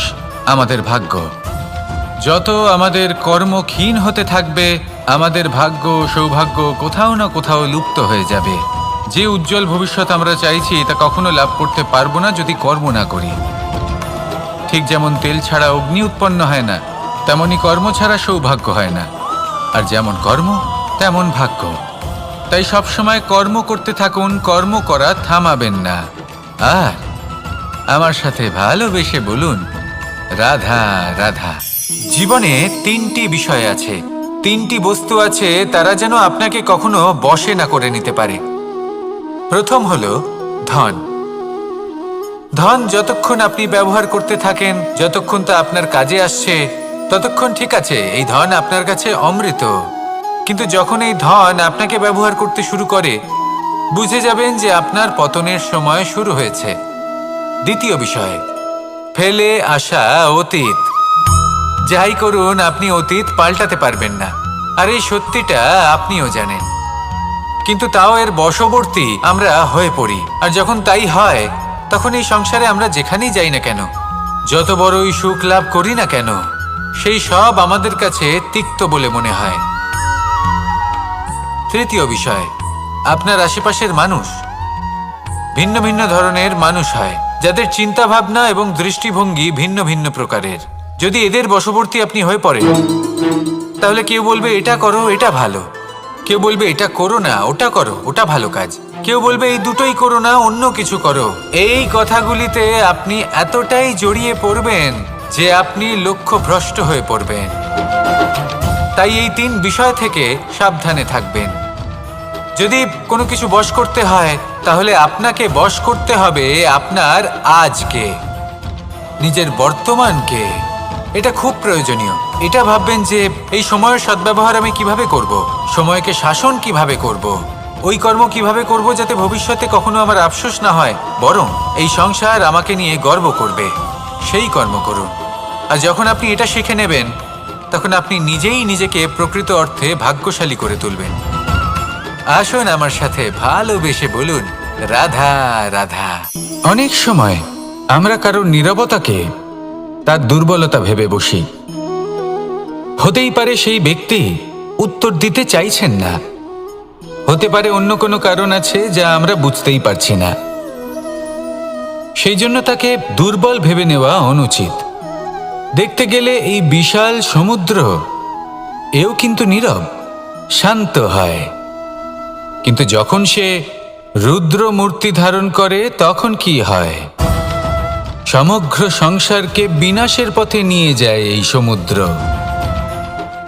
আমাদের ভাগ্য। যত আমাদের কর্ম ক্ষীণ হতে থাকবে, আমাদের ভাগ্য সৌভাগ্য কোথাও না কোথাও লুপ্ত হয়ে যাবে। যে উজ্জ্বল ভবিষ্যৎ আমরা চাইছি তা কখনো লাভ করতে পারবো না যদি কর্ম না করি। ঠিক যেমন তেল ছাড়া অগ্নি উৎপন্ন হয় না, তেমনি কর্ম ছাড়া সৌভাগ্য হয় না। আর যেমন কর্ম তেমন ভাগ্য। তাই সবসময় কর্ম করতে থাকুন, কর্ম করা থামাবেন না। আর আমার সাথে ভালোবেসে বলুন, রাধা রাধা। জীবনে তিনটি বিষয় আছে, তিনটি বস্তু আছে, তারা যেন আপনাকে কখনো বশে না করে নিতে পারে। প্রথম হলো ধন। ধন যতক্ষণ আপনি ব্যবহার করতে থাকেন, যতক্ষণ তা আপনার কাজে আসছে, ততক্ষণ ঠিক আছে, এই ধন আপনার কাছে অমৃত। কিন্তু যখন এই ধন আপনাকে ব্যবহার করতে শুরু করে, বুঝে যাবেন যে আপনার পতনের সময় শুরু হয়েছে। দ্বিতীয় বিষয়, ফেলে আসা অতীত। যাই করুন, আপনি অতীত পাল্টাতে পারবেন না, আর এই সত্যিটা আপনিও জানেন। কিন্তু তাও এর বশবর্তী আমরা হয়ে পড়ি। আর যখন তাই হয়, তখন এই সংসারে আমরা যেখানেই যাই না কেন, যত বড়ই সুখ লাভ করি না কেন, সেই সব আমাদের কাছে তিক্ত বলে মনে হয়। তৃতীয় বিষয়, আপনার আশেপাশের মানুষ ভিন্ন ভিন্ন ধরনের মানুষ হয়, যাদের চিন্তা ভাবনা এবং দৃষ্টিভঙ্গি ভিন্ন ভিন্ন প্রকারের। যদি এদের বশবর্তী আপনি হয়ে পড়েন, তাহলে কেউ বলবে এটা করো, এটা ভালো। কেউ বলবে এটা করো না, ওটা করো, ওটা ভালো কাজ। কেউ বলবে এই দুটোই করো না, অন্য কিছু করো। এই কথাগুলিতে আপনি এতটাই জড়িয়ে পড়বেন যে আপনি লক্ষ্যভ্রষ্ট হয়ে পড়বেন। তাই এই তিন বিষয় থেকে সাবধানে থাকবেন। যদি কোনো কিছু বশ করতে হয়, তাহলে আপনাকে বশ করতে হবে আপনার আজকে, নিজের বর্তমানকে। এটা খুব প্রয়োজনীয়। এটা ভাববেন যে এই সময়ের সদ্ব্যবহার আমি কিভাবে করব, সময়কে শাসন কিভাবে করব, ওই কর্ম কিভাবে করব যাতে ভবিষ্যতে কখনো আমার আফসোস না হয়, বরং এই সংসার আমাকে নিয়ে গর্ব করবে, সেই কর্ম করুন। আর যখন আপনি এটা শিখে নেবেন, তখন আপনি নিজেই নিজেকে প্রকৃত অর্থে ভাগ্যশালী করে তুলবেন। আসুন আমার সাথে ভালোবেসে বলুন, রাধা রাধা। অনেক সময় আমরা কারোর নীরবতাকে তার দুর্বলতা ভেবে বসি। হতেই পারে সেই ব্যক্তি উত্তর দিতে চাইছেন না, হতে পারে অন্য কোনো কারণ আছে যা আমরা বুঝতেই পারছি না। সেই জন্য তাকে দুর্বল ভেবে নেওয়া অনুচিত। দেখতে গেলে এই বিশাল সমুদ্র এও কিন্তু নীরব, শান্ত হয়। কিন্তু যখন সে রুদ্র মূর্তি ধারণ করে তখন কি হয়? সমগ্র সংসারকে বিনাশের পথে নিয়ে যায় এই সমুদ্র,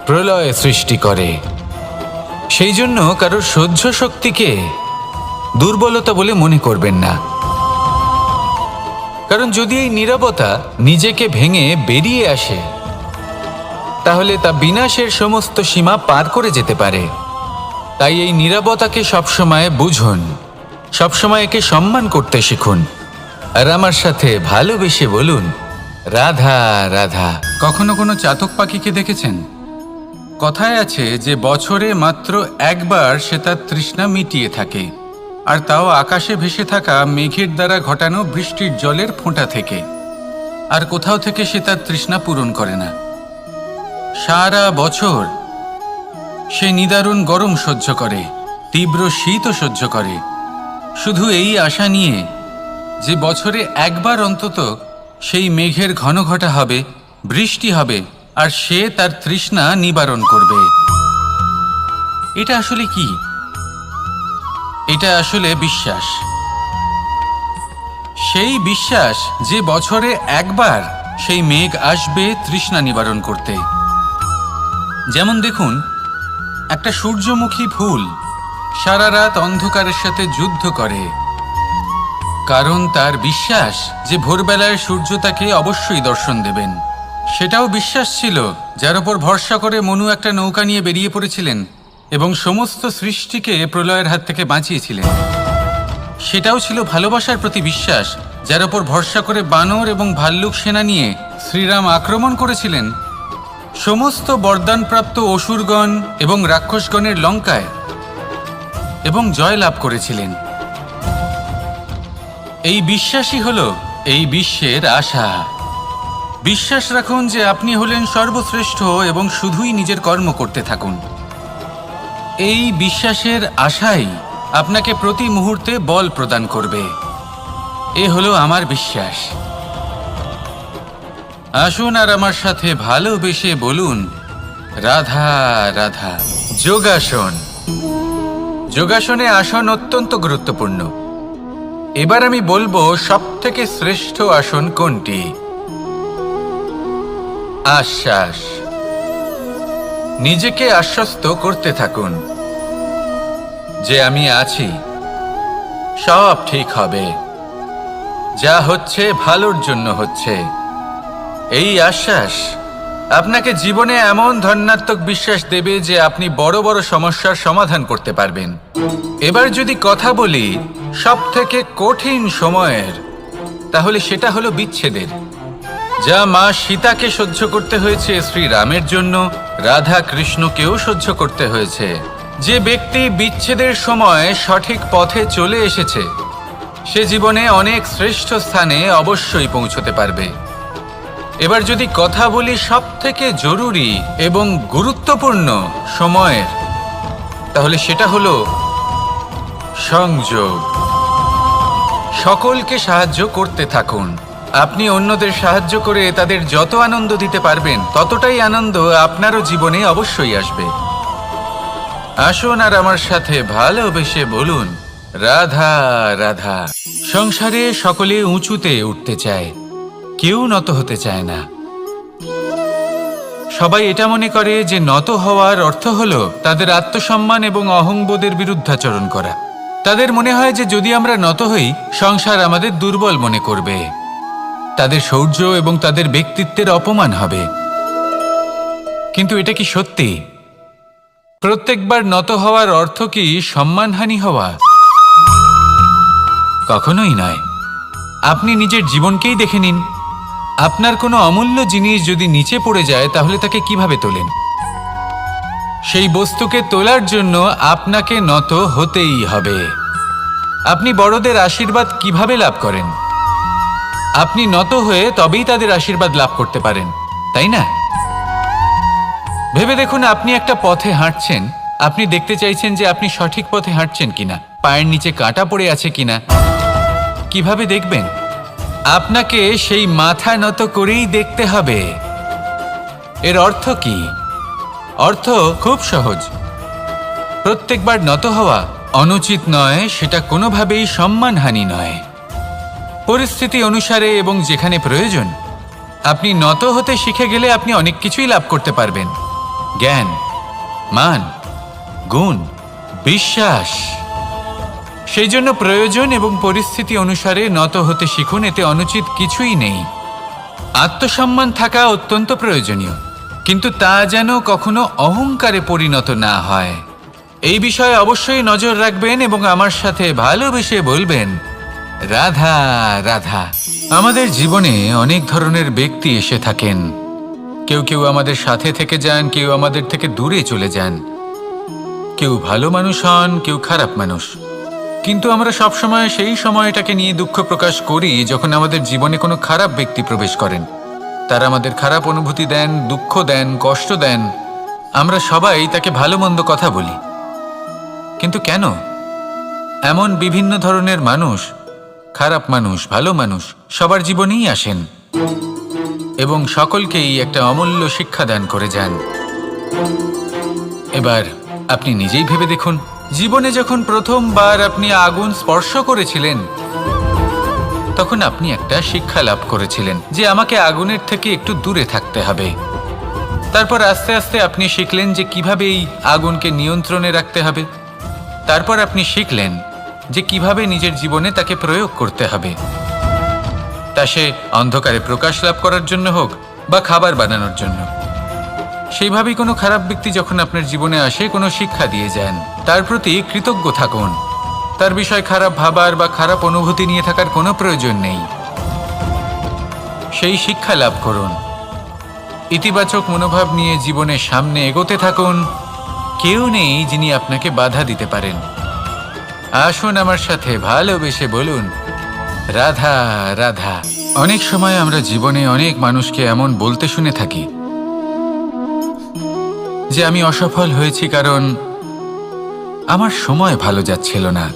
প্রলয় সৃষ্টি করে। সেই জন্য কারোর সহ্য শক্তিকে দুর্বলতা বলে মনে করবেন না, কারণ যদি এই নীরবতা নিজেকে ভেঙে বেরিয়ে আসে তাহলে তা বিনাশের সমস্ত সীমা পার করে যেতে পারে। তাই এই নীরবতাকে সবসময় বুঝুন, সবসময় একে সম্মান করতে শিখুন, আর আমার সাথে ভালোবেসে বলুন, রাধা রাধা। কখনো কোনো চাতক পাখিকে দেখেছেন? কথায় আছে যে বছরে মাত্র একবার সে তার তৃষ্ণা মিটিয়ে থাকে, আর তাও আকাশে ভেসে থাকা মেঘের দ্বারা ঘটানো বৃষ্টির জলের ফোঁটা থেকে। আর কোথাও থেকে সে তার তৃষ্ণা পূরণ করে না। সারা বছর সে নিদারুণ গরম সহ্য করে, তীব্র শীতও সহ্য করে, শুধু এই আশা নিয়ে যে বছরে একবার অন্তত সেই মেঘের ঘনঘটা হবে, বৃষ্টি হবে, আর সে তার তৃষ্ণা নিবারণ করবে। এটা আসলে কি? এটা আসলে বিশ্বাস। সেই বিশ্বাস যে বছরে একবার সেই মেঘ আসবে তৃষ্ণা নিবারণ করতে। যেমন দেখুন, একটা সূর্যমুখী ফুল সারা রাত অন্ধকারের সাথে যুদ্ধ করে, কারণ তার বিশ্বাস যে ভোরবেলায় সূর্য তাকে অবশ্যই দর্শন দেবেন। সেটাও বিশ্বাস ছিল যার ওপর ভরসা করে মনু একটা নৌকা নিয়ে বেরিয়ে পড়েছিলেন এবং সমস্ত সৃষ্টিকে প্রলয়ের হাত থেকে বাঁচিয়েছিলেন। সেটাও ছিল ভালোবাসার প্রতি বিশ্বাস, যার ওপর ভরসা করে বানর এবং ভাল্লুক সেনা নিয়ে শ্রীরাম আক্রমণ করেছিলেন সমস্ত বরদানপ্রাপ্ত অসুরগণ এবং রাক্ষসগণের লঙ্কায় এবং জয় লাভ করেছিলেন। এই বিশ্বাসই হল এই বিশ্বের আশা। বিশ্বাস রাখুন যে আপনি হলেন সর্বশ্রেষ্ঠ এবং শুধুই নিজের কর্ম করতে থাকুন। এই বিশ্বাসের আশাই আপনাকে প্রতি মুহূর্তে বল প্রদান করবে। এ হলো আমার বিশ্বাস। আসুন আর আমার সাথে ভালোবেসে বলুন, রাধা রাধা। যোগাসন। যোগাসনে আসন অত্যন্ত গুরুত্বপূর্ণ। এবার আমি বলবো সবথেকে শ্রেষ্ঠ আসন কোনটি। আশ্বাস। নিজেকে আশ্বস্ত করতে থাকুন যে আমি আছি, সব ঠিক হবে, যা হচ্ছে ভালোর জন্য হচ্ছে। এই আশ্বাস আপনাকে জীবনে এমন ধন্যাত্মক বিশ্বাস দেবে যে আপনি বড় বড় সমস্যার সমাধান করতে পারবেন। এবার যদি কথা বলি সবথেকে কঠিন সময়ের, তাহলে সেটা হলো বিচ্ছেদের, যা মা সীতাকে সহ্য করতে হয়েছে শ্রীরামের জন্য, রাধা কৃষ্ণকেও সহ্য করতে হয়েছে। যে ব্যক্তি বিচ্ছেদের সময় সঠিক পথে চলে এসেছে সে জীবনে অনেক শ্রেষ্ঠ স্থানে অবশ্যই পৌঁছতে পারবে। এবার যদি কথা বলি সবথেকে জরুরি এবং গুরুত্বপূর্ণ সময়ের, তাহলে সেটা হলো সংযোগ। সকলকে সাহায্য করতে থাকুন। আপনি অন্যদের সাহায্য করে তাদের যত আনন্দ দিতে পারবেন ততটাই আনন্দ আপনারও জীবনে অবশ্যই আসবে। আসুন আর আমার সাথে ভালোবেসে বলুন, রাধা রাধা। সংসারে সকলে উঁচুতে উঠতে চায়, কেউ নত হতে চায় না। সবাই এটা মনে করে যে নত হওয়ার অর্থ হলো তাদের আত্মসম্মান এবং অহংবোধের বিরুদ্ধাচরণ করা। তাদের মনে হয় যে যদি আমরা নত হই সংসার আমাদের দুর্বল মনে করবে, তাদের শৌর্য এবং তাদের ব্যক্তিত্বের অপমান হবে। কিন্তু এটা কি সত্যি? প্রত্যেকবার নত হওয়ার অর্থ কি সম্মানহানি হওয়া? কখনোই নয়। আপনি নিজের জীবনকেই দেখে নিন। আপনার কোনো অমূল্য জিনিস যদি নিচে পড়ে যায় তাহলে তাকে কিভাবে তোলেন? সেই বস্তুকে তোলার জন্য আপনাকে নত হতেই হবে। আপনি বড়দের আশীর্বাদ কিভাবে লাভ করেন? আপনি নত হয়ে তবেই তাদের আশীর্বাদ লাভ করতে পারেন, তাই না? ভেবে দেখুন, আপনি একটা পথে হাঁটছেন, আপনি দেখতে চাইছেন যে আপনি সঠিক পথে হাঁটছেন কিনা, পায়ের নিচে কাঁটা পড়ে আছে কিনা। কিভাবে দেখবেন? আপনাকে সেই মাথা নত করেই দেখতে হবে। এর অর্থ কি? অর্থ খুব সহজ। প্রত্যেকবার নত হওয়া অনুচিত নয়, সেটা কোনোভাবেই সম্মানহানি নয়। পরিস্থিতি অনুসারে এবং যেখানে প্রয়োজন আপনি নত হতে শিখে গেলে আপনি অনেক কিছুই লাভ করতে পারবেন। জ্ঞান, মান, গুণ, বিশ্বাস। সেই জন্য প্রয়োজন এবং পরিস্থিতি অনুসারে নত হতে শিখুন, এতে অনুচিত কিছুই নেই। আত্মসম্মান থাকা অত্যন্ত প্রয়োজনীয়, কিন্তু তা যেন কখনো অহংকারে পরিণত না হয়। এই বিষয়ে অবশ্যই নজর রাখবেন এবং আমার সাথে ভালোবেসে বলবেন, রাধা রাধা। আমাদের জীবনে অনেক ধরনের ব্যক্তি এসে থাকেন। কেউ কেউ আমাদের সাথে থেকে যান, কেউ আমাদের থেকে দূরে চলে যান। কেউ ভালো মানুষ হন, কেউ খারাপ মানুষ। কিন্তু আমরা সবসময় সেই সময়টাকে নিয়ে দুঃখ প্রকাশ করি যখন আমাদের জীবনে কোনো খারাপ ব্যক্তি প্রবেশ করেন। তারা আমাদের খারাপ অনুভূতি দেন, দুঃখ দেন, কষ্ট দেন। আমরা সবাই তাকে ভালো মন্দ কথা বলি। কিন্তু কেন? এমন বিভিন্ন ধরনের মানুষ, খারাপ মানুষ, ভালো মানুষ সবার জীবনেই আসেন এবং সকলকেই একটা অমূল্য শিক্ষা দান করে যান। এবার আপনি নিজেই ভেবে দেখুন, জীবনে যখন প্রথমবার আপনি আগুন স্পর্শ করেছিলেন তখন আপনি একটা শিক্ষা লাভ করেছিলেন যে আমাকে আগুনের থেকে একটু দূরে থাকতে হবে। তারপর আস্তে আস্তে আপনি শিখলেন যে কিভাবে এই আগুনকে নিয়ন্ত্রণে রাখতে হবে। তারপর আপনি শিখলেন যে কিভাবে নিজের জীবনে তাকে প্রয়োগ করতে হবে, তা সে অন্ধকারে প্রকাশ লাভ করার জন্য হোক বা খাবার বানানোর জন্য। সেইভাবেই কোনো খারাপ ব্যক্তি যখন আপনার জীবনে আসে কোনো শিক্ষা দিয়ে যান, তার প্রতি কৃতজ্ঞ থাকুন। তার বিষয় খারাপ ভাবার বা খারাপ অনুভূতি নিয়ে থাকার কোনো প্রয়োজন নেই। সেই শিক্ষা লাভ করুন, ইতিবাচক মনোভাব নিয়ে জীবনের সামনে এগোতে থাকুন। কেউ নেই যিনি আপনাকে বাধা দিতে পারেন। আসুন আমার সাথে ভালোবেসে বলুন, রাধা রাধা। অনেক সময় আমরা জীবনে অনেক মানুষকে এমন বলতে শুনে থাকি যে আমি অসফল হয়েছি কারণ আমার সময় ভালো যাচ্ছিল না।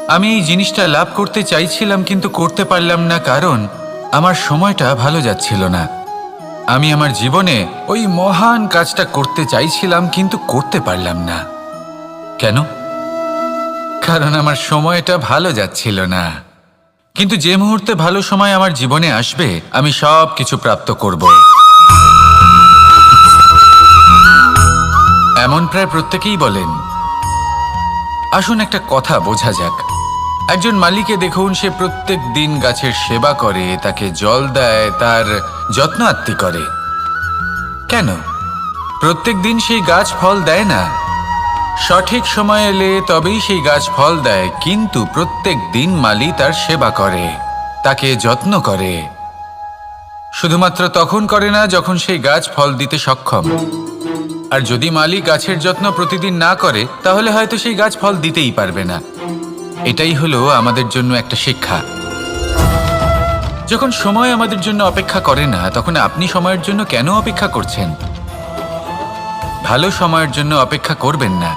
আমি এই জিনিসটা লাভ করতে চাইছিলাম কিন্তু করতে পারলাম না কারণ আমার সময়টা ভালো যাচ্ছিল না। আমি আমার জীবনে ওই মহান কাজটা করতে চাইছিলাম কিন্তু করতে পারলাম না। কেন? কারণ আমার সময়টা ভালো যাচ্ছিল না। কিন্তু যে মুহূর্তে ভালো সময় আমার জীবনে আসবে আমি সব কিছু প্রাপ্ত করব। এমন প্রায় প্রত্যেকেই বলেন। আসুন একটা কথা বোঝা যাক। একজন মালিকে দেখুন, সে প্রত্যেক দিন গাছের সেবা করে, তাকে জল দেয়, তার যত্ন আত্তি করে। কেন? প্রত্যেক দিন সেই গাছ ফল দেয় না। সঠিক সময় এলে তবেই সেই গাছ ফল দেয়, কিন্তু প্রত্যেক দিন মালি তার সেবা করে, তাকে যত্ন করে। শুধুমাত্র তখন করে না যখন সেই গাছ ফল দিতে সক্ষম। আর যদি মালি গাছের যত্ন প্রতিদিন না করে তাহলে হয়তো সেই গাছ ফল দিতেই পারবে না। এটাই হলো আমাদের জন্য একটা শিক্ষা। যখন সময় আমাদের জন্য অপেক্ষা করে না তখন আপনি সময়ের জন্য কেন অপেক্ষা করছেন? ভালো সময়ের জন্য অপেক্ষা করবেন না।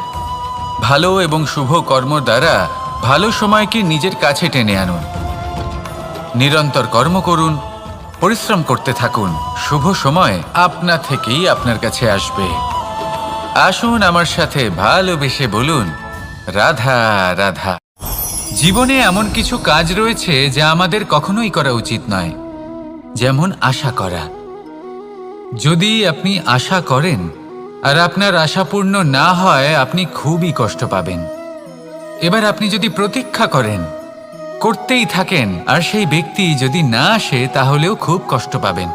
ভালো এবং শুভ কর্ম দ্বারা ভালো সময়কে নিজের কাছে টেনে আনুন। নিরন্তর কর্ম করুন, পরিশ্রম করতে থাকুন। শুভ সময় আপনা থেকেই আপনার কাছে আসবে। আসুন আমার সাথে ভালোবেসে বলুন, রাধা রাধা। জীবনে এমন কিছু কাজ রয়েছে যা আমাদের কখনোই করা উচিত নয়, যেমন আশা করা। যদি আপনি আশা করেন আর আপনার আশা পূর্ণ না হয় আপনি খুবই কষ্ট পাবেন। এবার আপনি যদি প্রতীক্ষা করেন, করতেই থাকেন, আর সেই ব্যক্তি যদি না আসে তাহলেও খুব কষ্ট পাবেন।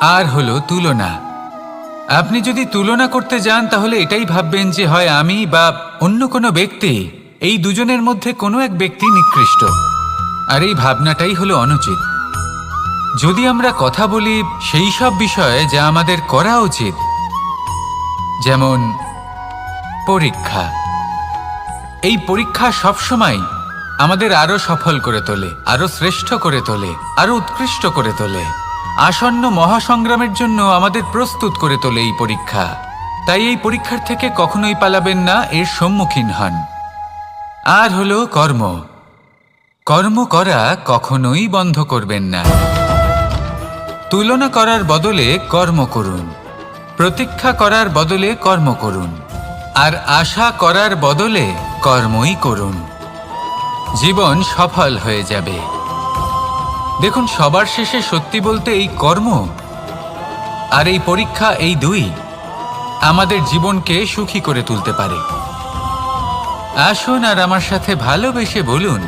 আর হলো তুলনা। আপনি যদি তুলনা করতে যান তাহলে এটাই ভাববেন যে হয় আমি বা অন্য কোনো ব্যক্তি, এই দুজনের মধ্যে কোনো এক ব্যক্তি নিকৃষ্ট। আর এই ভাবনাটাই হলো অনুচিত। যদি আমরা কথা বলি সেই সব বিষয়ে যা আমাদের করা উচিত, যেমন পরীক্ষা। এই পরীক্ষা সবসময় আমাদের আরো সফল করে তোলে, আরো শ্রেষ্ঠ করে তোলে, আরো উৎকৃষ্ট করে তোলে। আসন্ন মহাসংগ্রামের জন্য আমাদের প্রস্তুত করে তোলে এই পরীক্ষা। তাই এই পরীক্ষার থেকে কখনোই পালাবেন না, এর সম্মুখীন হন। আর হলো কর্ম। কর্ম করা কখনোই বন্ধ করবেন না। তুলনা করার বদলে কর্ম করুন, প্রতীক্ষা করার বদলে কর্ম করুন। আর আশা করার বদলে কর্মই করুন। জীবন সফল হয়ে যাবে। দেখুন, সবার শেষে সত্যি বলতে এই কর্ম আর এই পরীক্ষা, এই দুই আমাদের জীবনকে সুখী করে তুলতে পারে। আসুন আর আমার সাথে ভালোবেসে বলুন,